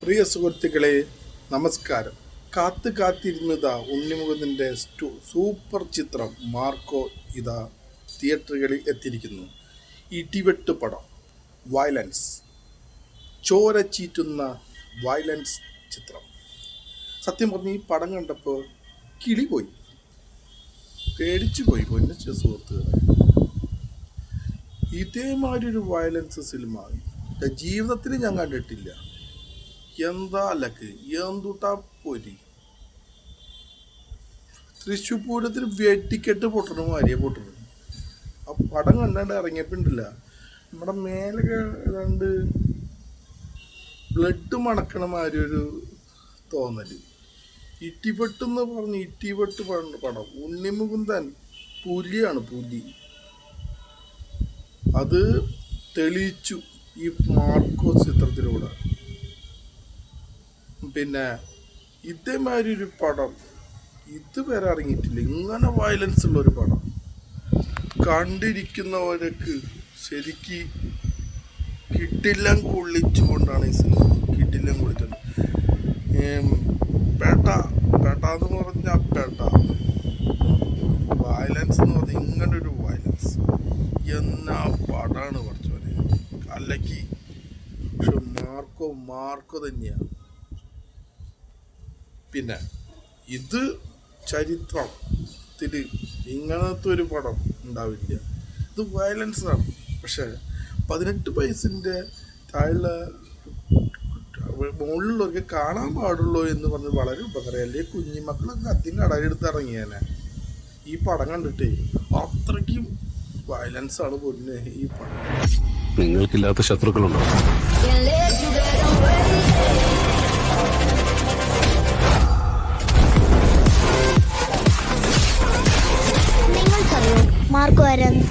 പ്രിയ സുഹൃത്തുക്കളെ, നമസ്കാരം. കാത്തിരുന്നതാ ഉണ്ണിമുകുന്ദൻ്റെ സൂപ്പർ ചിത്രം മാർക്കോ ഇതാ തിയേറ്ററുകളിൽ എത്തിയിരിക്കുന്നു. ഇടിവെട്ട് പടം, വയലൻസ്, ചോര ചീറ്റുന്ന വയലൻസ് ചിത്രം. സത്യം പറഞ്ഞ് ഈ പടം കണ്ടപ്പോൾ കിളി പോയി, പേടിച്ചു പോയി പൊന്നിച്ച സുഹൃത്തുക്കളെ. ഇതേമാതിരി ഒരു വയലൻസ് സിനിമ ജീവിതത്തിൽ ഞാൻ കണ്ടിട്ടില്ല. എന്താ ലക്ക്, എന്തുട്ടാ പൊരി. തൃശ്ശൂർ പൂരത്തിന് വെട്ടിക്കെട്ട് പൊട്ടണ മാതിരിയെ പൊട്ടണു. ആ പടം കണ്ടാണ്ട് ഇറങ്ങിയപ്പോണ്ടില്ല, നമ്മുടെ മേലൊക്കെ ഏതാണ്ട് ബ്ലഡ് മണക്കണ മാതിരി ഒരു തോന്നല്. ഇട്ടിപ്പെട്ടെന്ന് പറഞ്ഞ് ഇട്ടിപ്പെട്ട് പടം. ഉണ്ണിമുകുന്ദൻ പുലിയാണ്, പുലി. അത് തെളിയിച്ചു ഈ മാർക്കോ ചിത്രത്തിലൂടെ. പിന്നെ ഇതേമാതിരി ഒരു പടം ഇതുവരെ ഇറങ്ങിയിട്ടില്ല. ഇങ്ങനെ വയലൻസ് ഉള്ളൊരു പടം കണ്ടിരിക്കുന്നവർക്ക് ശരിക്ക് കിട്ടില്ലം കൊള്ളിച്ചുകൊണ്ടാണ് ഈ സിനിമ. കിട്ടില്ലം കൊള്ളിച്ചത്. പേട്ട എന്ന് പറഞ്ഞാൽ പേട്ട വയലൻസ് എന്ന് പറഞ്ഞാൽ ഇങ്ങനെ ഒരു വയലൻസ് എന്നാ പടാണ് പഠിച്ചോനെ. അല്ലക്ക് പക്ഷെ മാർക്കോ തന്നെയാണ്. പിന്നെ ഇത് ചരിത്രത്തിൽ ഇങ്ങനത്തെ ഒരു പടം ഉണ്ടാവില്ല. ഇത് വയലൻസ് ആണ്. പക്ഷെ 18 വയസ്സിൻ്റെ താഴെ മുകളിലുള്ളവർക്ക് കാണാൻ പാടുള്ളൂ എന്ന് പറഞ്ഞ് വളരെ ഉപകാരം. അല്ലെങ്കിൽ കുഞ്ഞുമക്കളൊക്കെ അധികം കടലെടുത്ത് ഇറങ്ങിയേനെ ഈ പടം കണ്ടിട്ടേ. അത്രയ്ക്കും വയലൻസ് ആണ് പൊന്നെ ഈ പടം. നിങ്ങൾക്കില്ലാത്ത ശത്രുക്കളുണ്ടോ? നിങ്ങൾക്കറിയോ മാർക്കോ ആരാന്ന്?